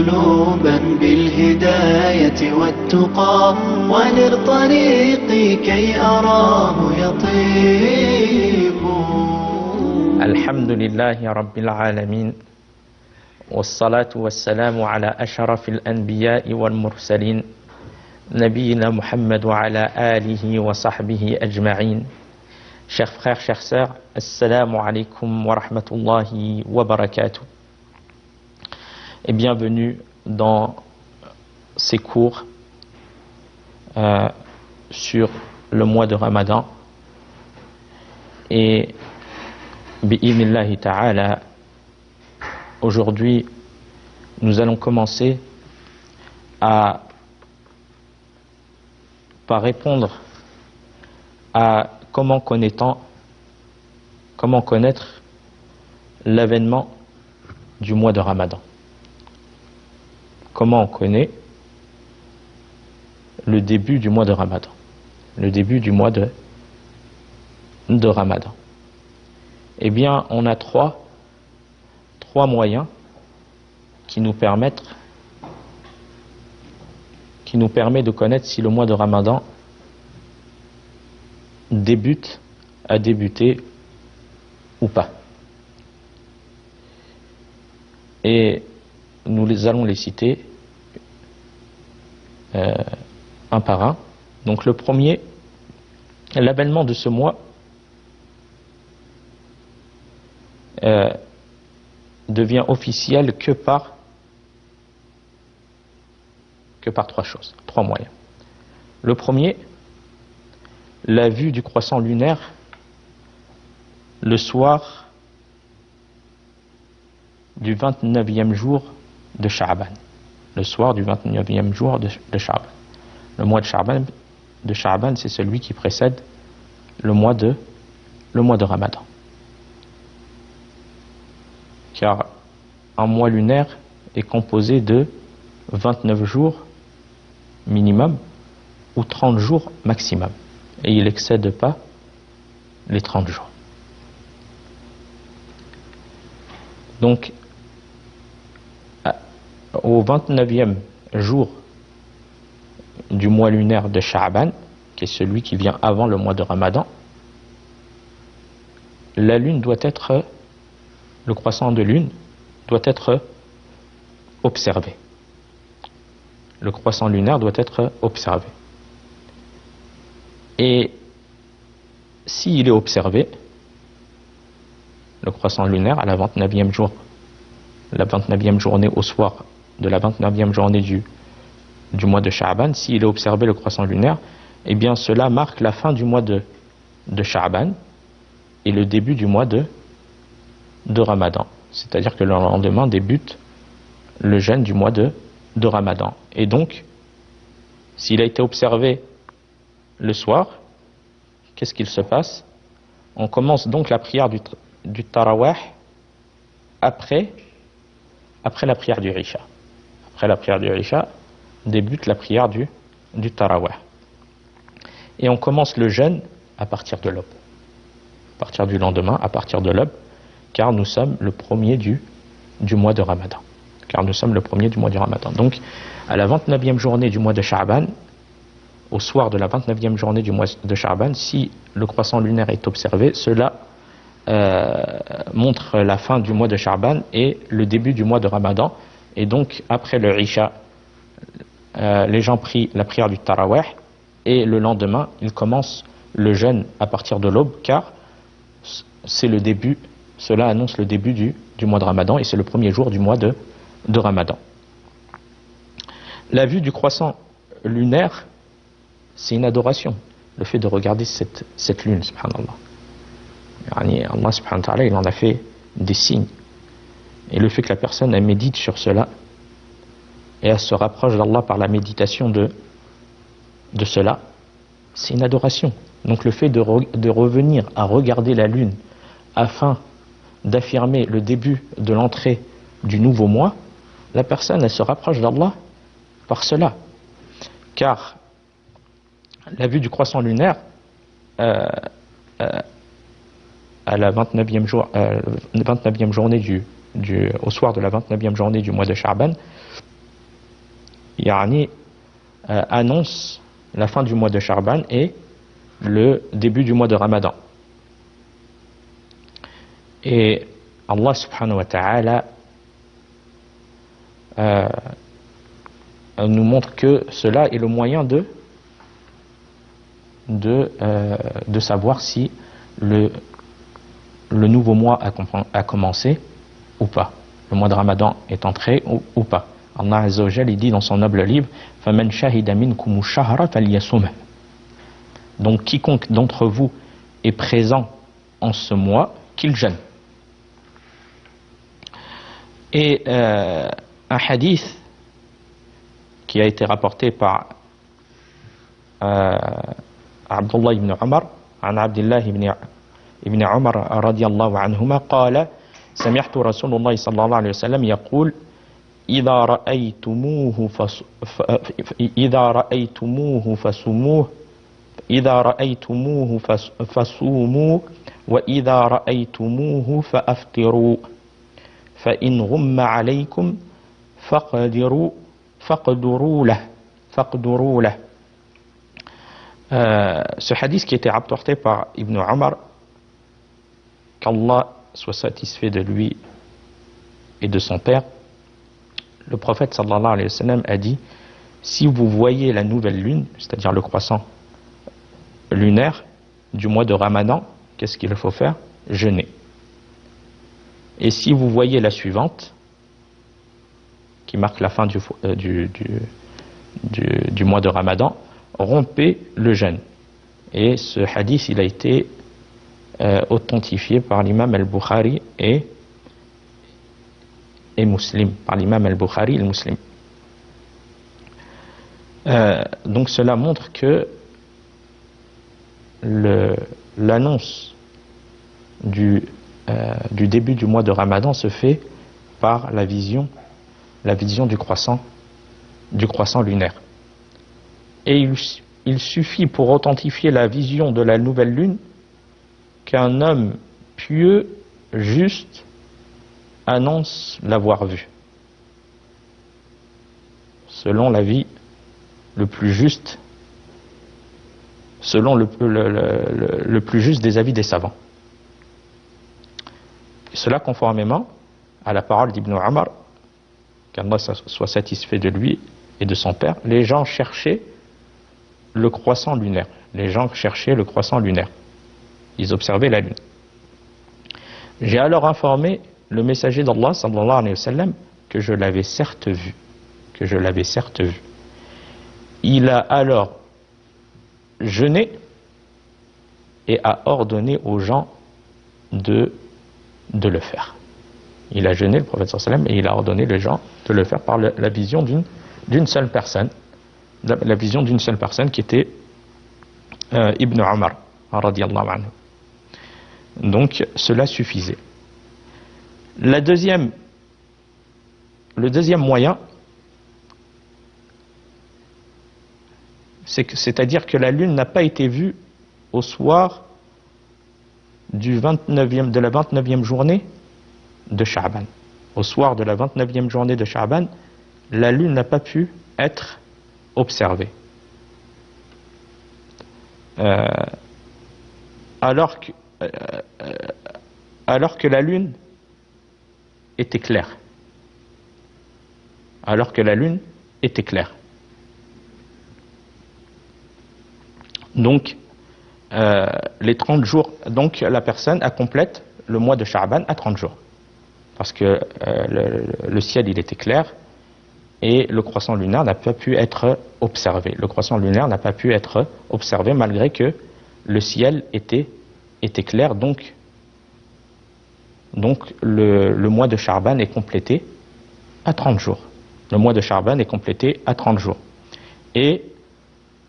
قلوبا بالهداية والتقى ونر طريقي كي أراه يطيب. الحمد لله رب العالمين، والصلاة والسلام على أشرف الأنبياء والمرسلين نبينا محمد وعلى آله وصحبه أجمعين. Chers frères, chères sœurs, assalamu alaikum wa rahmatullahi wa barakatuh. Et bienvenue dans ces cours sur le mois de Ramadan. Et bi'idhnillahi ta'ala, aujourd'hui, nous allons commencer par répondre à comment connaître l'avènement du mois de Ramadan. Comment on connaît le début du mois de Ramadan, le début du mois de Ramadan. Eh bien, on a trois moyens qui nous permettent de connaître si le mois de Ramadan a débuté ou pas. Et nous allons les citer un par un. Donc le premier, l'avènement de ce mois devient officiel que par trois moyens. Le premier, la vue du croissant lunaire le soir du 29e jour de Sha'ban. Le soir du 29e jour de Sha'ban. Le mois de Sha'ban, c'est celui qui précède le mois de Ramadan. Car un mois lunaire est composé de 29 jours minimum ou 30 jours maximum. Et il n'excède pas les 30 jours. Donc, au 29e jour du mois lunaire de Sha'ban, qui est celui qui vient avant le mois de Ramadan, la lune doit être, le croissant de lune doit être observé. Le croissant lunaire doit être observé. Et s'il est observé, le croissant lunaire à la 29e journée au soir de la 29e journée du mois de Sha'ban, s'il est observé le croissant lunaire, eh bien cela marque la fin du mois de Sha'ban et le début du mois de Ramadan. C'est-à-dire que le lendemain débute le jeûne du mois de Ramadan. Et donc, s'il a été observé le soir, qu'est-ce qu'il se passe? On commence donc la prière du Tarawih après la prière du Isha. Après la prière du Isha, débute la prière du Tarawih. Et on commence le jeûne à partir de l'aube. À partir du lendemain, à partir de l'aube, car nous sommes le premier du mois de Ramadan. Donc, à la 29e journée du mois de Sha'ban, au soir de la 29e journée du mois de Sha'ban, si le croissant lunaire est observé, cela montre la fin du mois de Sha'ban et le début du mois de Ramadan. Et donc, après le Isha, les gens prient la prière du Tarawih et le lendemain, ils commencent le jeûne à partir de l'aube, car c'est le début, cela annonce le début du mois de Ramadan et c'est le premier jour du mois de Ramadan. La vue du croissant lunaire, c'est une adoration, le fait de regarder cette lune, subhanallah. Allah subhanahu wa ta'ala, il en a fait des signes. Et le fait que la personne elle médite sur cela et elle se rapproche d'Allah par la méditation de cela, c'est une adoration. Donc le fait de revenir à regarder la lune afin d'affirmer le début de l'entrée du nouveau mois, la personne elle se rapproche d'Allah par cela. Car la vue du croissant lunaire à la 29e journée au soir de la 29e journée du mois de Sha'ban, annonce la fin du mois de Sha'ban et le début du mois de Ramadan. Et Allah subhanahu wa ta'ala nous montre que cela est le moyen de savoir si le nouveau mois a commencé ou pas. Le mois de Ramadan est entré ou pas. Allah Azza wa Jalla dit dans son noble livre فَمَنْ شَهِدَ مِنْكُمُ الشَّهْرَ فَلْيَصُمْهُ. Donc quiconque d'entre vous est présent en ce mois, qu'il jeûne. Et un hadith qui a été rapporté par Abdullah ibn Umar, عن عبد الله ibn Umar رضي الله عنهما قال سمعت رسول الله صلى الله عليه وسلم يقول إذا رأيتموه فصوموا وإذا رأيتموه فأفطروا فإن غم عليكم فاقدروا له. Ce hadith qui était rapporté par Ibn Umar, qu'Allah soit satisfait de lui et de son père, le prophète sallallahu alayhi wa sallam a dit: si vous voyez la nouvelle lune, c'est-à-dire le croissant lunaire du mois de Ramadan, qu'est-ce qu'il faut faire? Jeûner. Et si vous voyez la suivante, qui marque la fin du mois de Ramadan, rompez le jeûne. Et ce hadith, il a été authentifié par l'imam al-Bukhari et Muslim, par l'imam al-Bukhari et Muslim. Donc cela montre que l'annonce du début du mois de Ramadan se fait par la vision du croissant lunaire. Et il suffit pour authentifier la vision de la nouvelle lune qu'un homme pieux, juste, annonce l'avoir vue. Selon l'avis le plus juste, selon le plus juste des avis des savants. Et cela conformément à la parole d'Ibn Umar, qu'Allah soit satisfait de lui et de son père. Les gens cherchaient le croissant lunaire. Ils observaient la lune. J'ai alors informé le messager d'Allah sallallahu alayhi wa sallam que je l'avais certes vu. Il a alors jeûné et a ordonné aux gens de le faire. Il a jeûné, le prophète sallallahu alayhi wa sallam, et il a ordonné aux gens de le faire par la vision d'une seule personne. La vision d'une seule personne qui était Ibn Umar radiyallahu anhu. Donc cela suffisait. Le deuxième moyen, c'est-à-dire que la lune n'a pas été vue au soir de la 29e journée de Sha'ban. Au soir de la 29e journée de Sha'ban, la lune n'a pas pu être observée. Alors que la lune était claire. Donc, les 30 jours, donc la personne complète le mois de Sha'ban à 30 jours. Parce que le ciel, il était clair et le croissant lunaire n'a pas pu être observé. Malgré que le ciel était clair, donc le mois de Sha'ban est complété à 30 jours. Et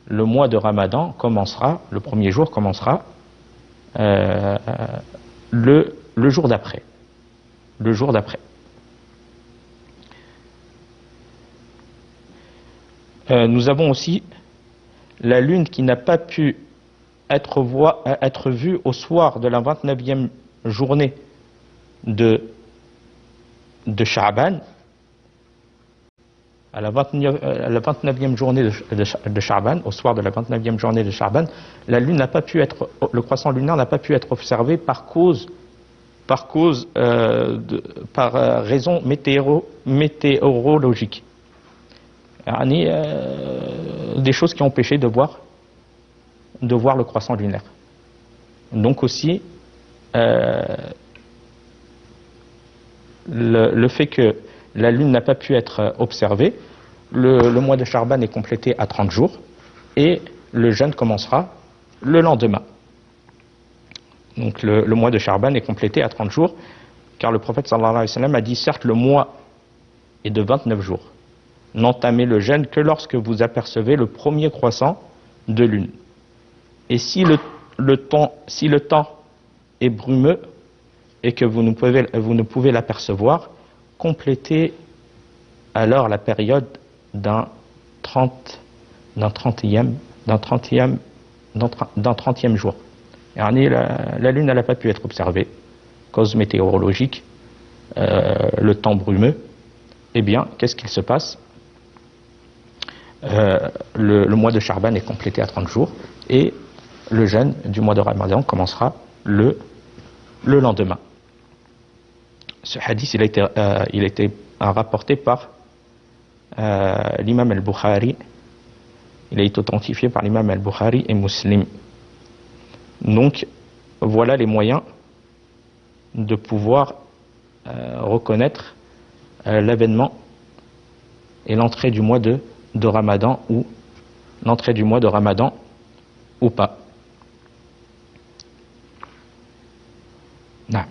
le mois de Ramadan commencera, le premier jour commencera le jour d'après. Nous avons aussi la lune qui n'a pas pu être vue au soir de la 29e journée de Sha'ban, à la 29e journée de Sha'ban, au soir de la 29e journée de Sha'ban, le croissant lunaire n'a pas pu être observé par raison météorologique. Des choses qui ont empêché de voir le croissant lunaire. Donc aussi, le fait que la lune n'a pas pu être observée, le mois de Sha'ban est complété à 30 jours et le jeûne commencera le lendemain. Donc le mois de Sha'ban est complété à 30 jours, car le prophète sallallahu alayhi wa sallam a dit, certes le mois est de 29 jours, n'entamez le jeûne que lorsque vous apercevez le premier croissant de lune. Et si le temps est brumeux et que vous ne pouvez l'apercevoir, complétez alors la période d'un 30e jour. La lune n'a pas pu être observée, cause météorologique, le temps brumeux. Eh bien, qu'est-ce qu'il se passe? Le mois de Sha'ban est complété à 30 jours et le jeûne du mois de Ramadan commencera le lendemain. Ce hadith, il a été rapporté par l'imam al-Bukhari. Il a été authentifié par l'imam al-Bukhari et Muslim. Donc, voilà les moyens de pouvoir reconnaître l'avènement et l'entrée du mois de Ramadan ou l'entrée du mois de Ramadan ou pas. Non.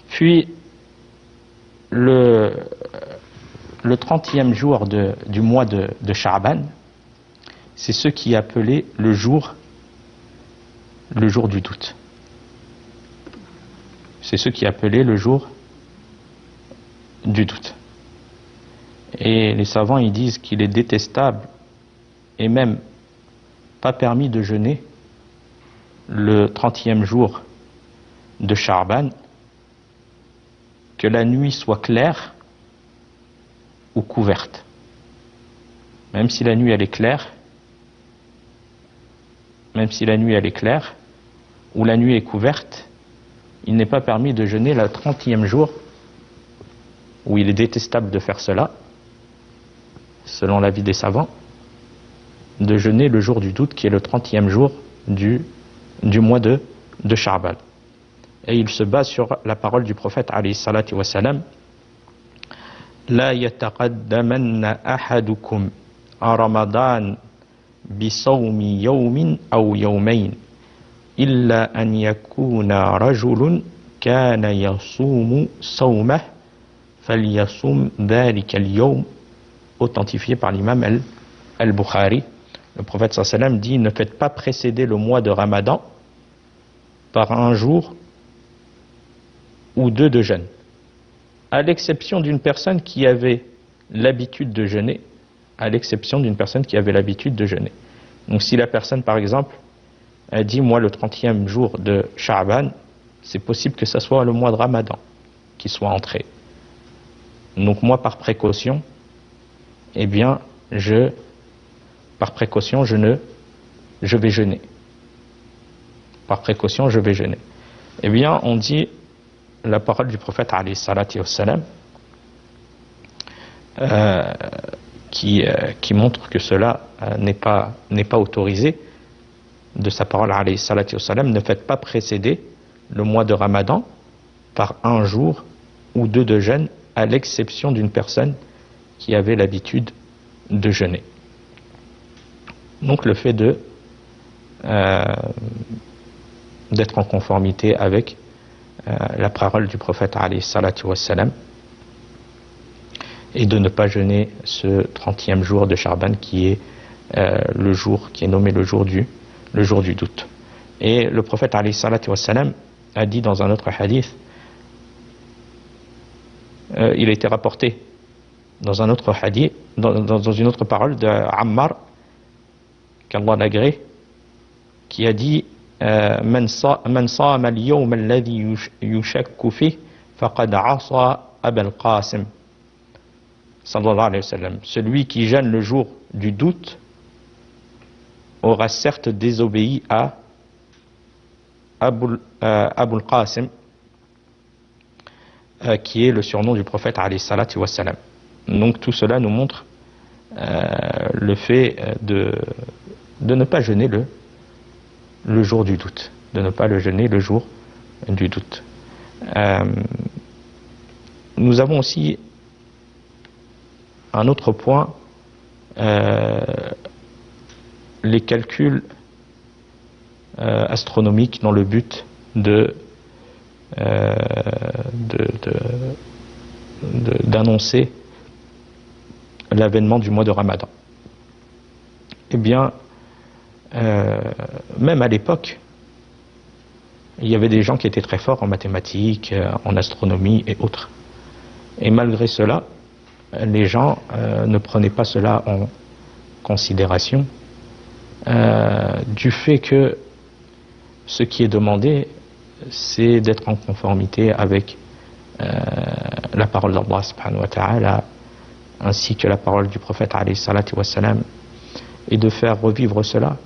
Puis le 30e jour du mois de Sha'ban, c'est ce qui est appelé le jour du doute. C'est ce qui est appelé le jour du doute. Et les savants, ils disent qu'il est détestable et même pas permis de jeûner le 30e jour de Sha'ban, que la nuit soit claire ou couverte. Même si la nuit elle est claire, ou la nuit est couverte, il n'est pas permis de jeûner le 30e jour, où il est détestable de faire cela, selon l'avis des savants, de jeûner le jour du doute, qui est le 30e jour du mois de Sha'ban. Et il se base sur la parole du prophète alayhi salatu wa salam, La yataqaddamanna ahadukum a Ramadan bi sawmi yawmin aw yawmayn illa an yakuna rajulun kana yasumu sawmah falyasum dhalika al-yawm, authentifié par l'imam al-Bukhari. Le prophète sallallahu alayhi wa sallam dit, ne faites pas précéder le mois de Ramadan par un jour ou deux de jeûne, à l'exception d'une personne qui avait l'habitude de jeûner, Donc si la personne, par exemple, a dit, moi le 30e jour de Sha'ban, c'est possible que ce soit le mois de Ramadan qui soit entré. Donc moi, par précaution, je vais jeûner. Par précaution, je vais jeûner. Eh bien, on dit la parole du prophète alayhi salatu wassalam, qui montre que cela n'est pas autorisé. De sa parole alayhi salatu wassalam, ne faites pas précéder le mois de Ramadan par un jour ou deux de jeûne, à l'exception d'une personne qui avait l'habitude de jeûner. Donc le fait d'être en conformité avec la parole du prophète alayhi salatu wassalam, et de ne pas jeûner ce 30e jour de Sha'ban qui est le jour qui est nommé le jour du doute. Et le prophète alayhi salatu wassalam a dit dans un autre hadith, il a été rapporté dans un autre hadith, dans une autre parole de Ammar, qu'Allah l'agrée, qui a dit Man sama al-yawm alladhi yushakku fih faqad asa Aba al-Qasim. sallallahu alayhi wa sallam, celui qui jeûne le jour du doute aura certes désobéi à Abul Qasim, qui est le surnom du prophète alayhi salatu wa salam. Donc tout cela nous montre le fait de ne pas jeûner le jour du doute, de ne pas le jeûner le jour du doute. Nous avons aussi un autre point, les calculs astronomiques dans le but d'annoncer l'avènement du mois de Ramadan. Eh bien, même à l'époque, il y avait des gens qui étaient très forts en mathématiques, en astronomie et autres. Et malgré cela, les gens ne prenaient pas cela en considération, du fait que ce qui est demandé, c'est d'être en conformité avec la parole d'Allah subhanahu wa ta'ala, ainsi que la parole du prophète alayhi salatu wa salam, et de faire revivre cela,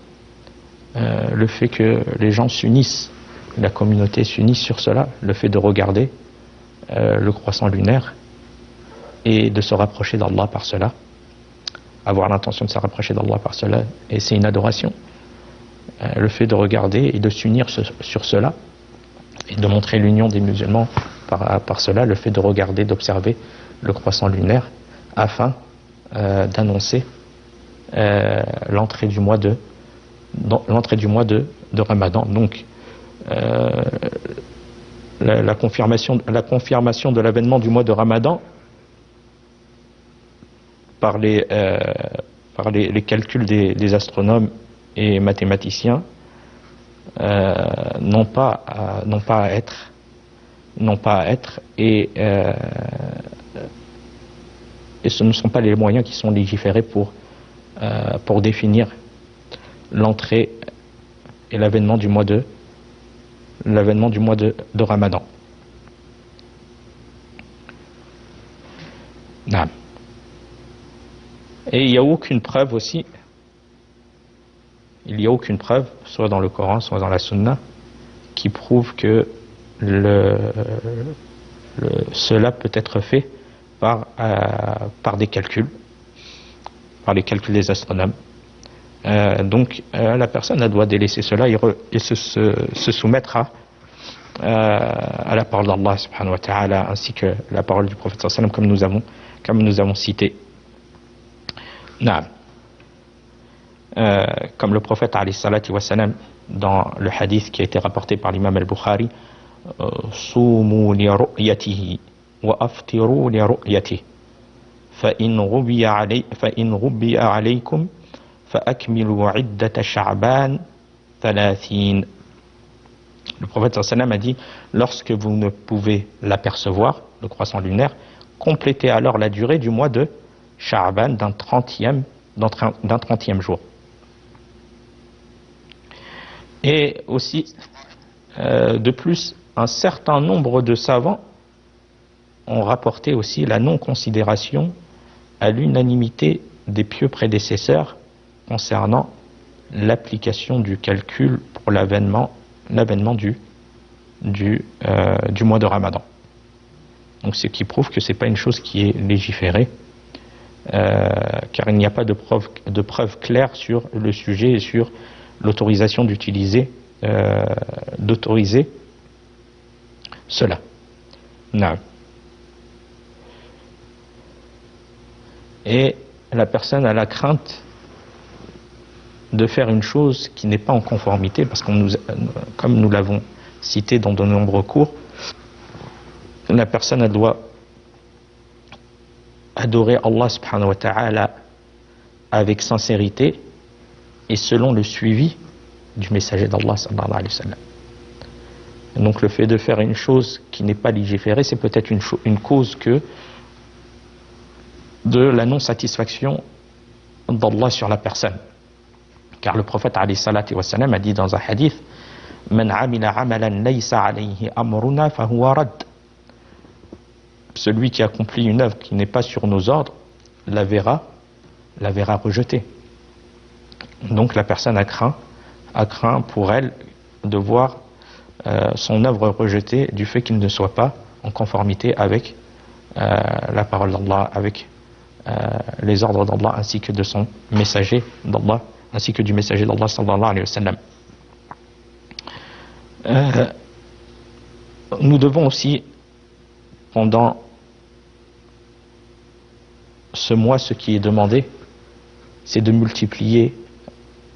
le fait que les gens s'unissent, la communauté s'unisse sur cela, le fait de regarder le croissant lunaire et de se rapprocher d'Allah par cela, avoir l'intention de se rapprocher d'Allah par cela, et c'est une adoration. Le fait de regarder et de s'unir sur cela, et de montrer l'union des musulmans par cela, le fait de regarder, d'observer le croissant lunaire, afin d'annoncer l'entrée du mois de Ramadan. Donc la confirmation de l'avènement du mois de Ramadan par les calculs des astronomes et mathématiciens n'ont pas à être, et ce ne sont pas les moyens qui sont légiférés pour définir l'entrée et l'avènement du mois de Ramadan. Non. Et il n'y a aucune preuve aussi, soit dans le Coran, soit dans la Sunna, qui prouve que cela peut être fait par des calculs, par les calculs des astronomes. Donc la personne, elle doit délaisser cela et se soumettre à la parole d'Allah subhanahu wa ta'ala, ainsi que la parole du prophète sallallahu alayhi wa sallam, comme nous avons cité. Comme le prophète alayhi salatu wa salam, dans le hadith qui a été rapporté par l'imam al-Bukhari, Soumu li ru'yatihi wa aftiru li ru'yatihi fa in ghubbiya alaykum fa akmilu iddata sha'ban 30. Le prophète sallallahu alayhi wa sallam a dit, lorsque vous ne pouvez l'apercevoir, le croissant lunaire, complétez alors la durée du mois de Sha'ban d'un 30e jour. Et aussi, de plus, un certain nombre de savants ont rapporté aussi la non-considération à l'unanimité des pieux prédécesseurs concernant l'application du calcul pour l'avènement du mois de Ramadan. Donc ce qui prouve que ce n'est pas une chose qui est légiférée, car il n'y a pas de preuve claire sur le sujet et sur l'autorisation d'autoriser cela. Non. Et la personne a la crainte de faire une chose qui n'est pas en conformité, parce que comme nous l'avons cité dans de nombreux cours, la personne, elle doit adorer Allah subhanahu wa ta'ala avec sincérité et selon le suivi du messager d'Allah sallallahu alayhi wa sallam. Donc le fait de faire une chose qui n'est pas légiférée, c'est peut-être une cause que de la non-satisfaction d'Allah sur la personne. Car le prophète alayhi salatu wa sallam a dit dans un hadith, Man amila amalan laysa alayhi amruna fahuwa rad. Celui qui accomplit une œuvre qui n'est pas sur nos ordres, la verra rejetée. Donc la personne a craint pour elle de voir son œuvre rejetée du fait qu'il ne soit pas en conformité avec la parole d'Allah, avec les ordres d'Allah ainsi que de son messager d'Allah, ainsi que du messager d'Allah sallallahu alayhi wa sallam. Nous devons aussi, pendant ce mois, ce qui est demandé, c'est de multiplier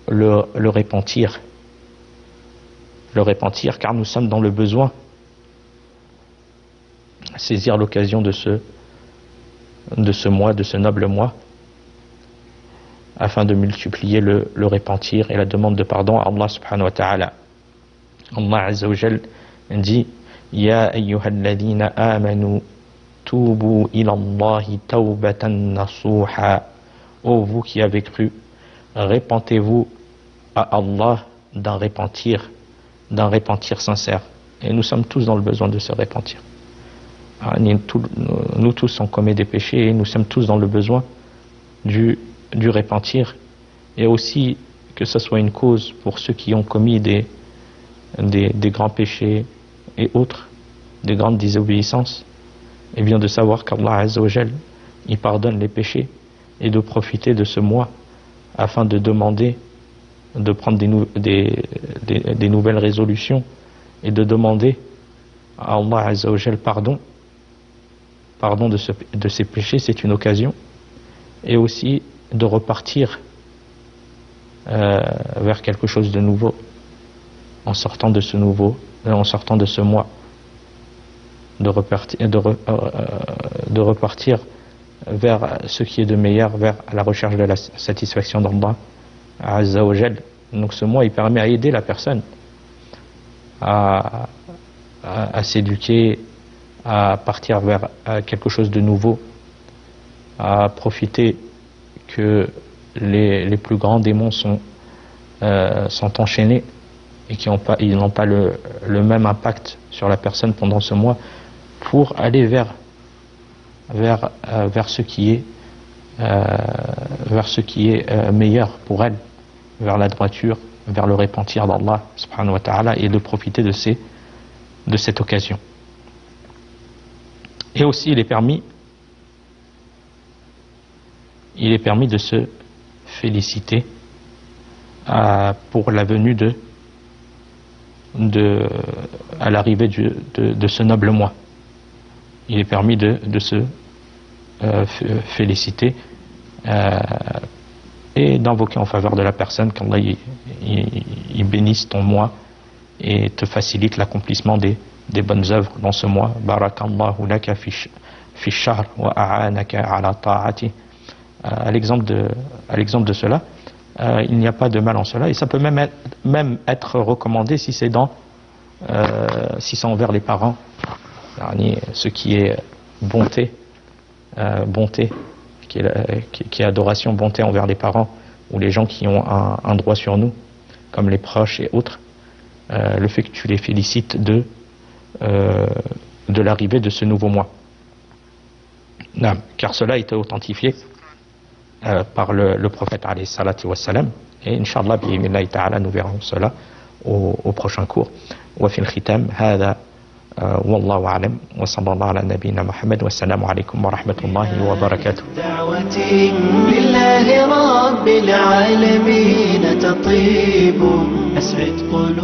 le repentir, car nous sommes dans le besoin. Saisir l'occasion de ce mois, de ce noble mois, afin de multiplier le repentir et la demande de pardon à Allah subhanahu wa ta'ala. Allah azza wa jal dit: Ya ayyuhalladhina amanu tubu ila Allahi tawbatan nasuha. Ô vous qui avez cru, repentez-vous à Allah d'un repentir sincère. Et nous sommes tous dans le besoin de se repentir. Nous tous on commet des péchés et nous sommes tous dans le besoin du repentir, et aussi que ce soit une cause pour ceux qui ont commis des grands péchés et autres, des grandes désobéissances, et bien de savoir qu'Allah Azza wa Jal, il pardonne les péchés, et de profiter de ce mois afin de demander, de prendre des nouvelles résolutions et de demander à Allah Azza wa Jal pardon de ses péchés. C'est une occasion, et aussi de repartir vers quelque chose de nouveau en sortant de ce mois, de repartir vers ce qui est de meilleur, vers la recherche de la satisfaction d'Allah Azza wa Jal. Donc ce mois, il permet à aider la personne à s'éduquer, à partir vers quelque chose de nouveau, à profiter que les plus grands démons sont enchaînés et qu'ils n'ont pas le même impact sur la personne pendant ce mois, pour aller vers ce qui est meilleur pour elle, vers la droiture, vers le repentir d'Allah subhanahu wa ta'ala, et de profiter de cette occasion. Et aussi il est permis de se féliciter pour la venue à l'arrivée de ce noble mois. Il est permis de se féliciter et d'invoquer en faveur de la personne qu'Allah il bénisse ton mois et te facilite l'accomplissement des bonnes œuvres dans ce mois. Barakallahu laka fi shahr wa a'anaka ala ta'ati. À l'exemple de cela, il n'y a pas de mal en cela, et ça peut même être recommandé si c'est envers les parents, ce qui est bonté, qui est adoration, bonté envers les parents ou les gens qui ont un droit sur nous, comme les proches et autres. Le fait que tu les félicites de l'arrivée de ce nouveau mois, car cela a été authentifié par le prophète alayhi salatu wassalam, et Inch'Allah bi'idhnillahi ta'ala nous verrons cela au prochain cours. Wa fil khitam hada wallahu a'lam wa sallallahu ala nabiyyina Muhammad wa assalamu alaykum wa rahmatullahi wa barakatuh. دعوتي لله رب العالمين تطيب أسعد قلوب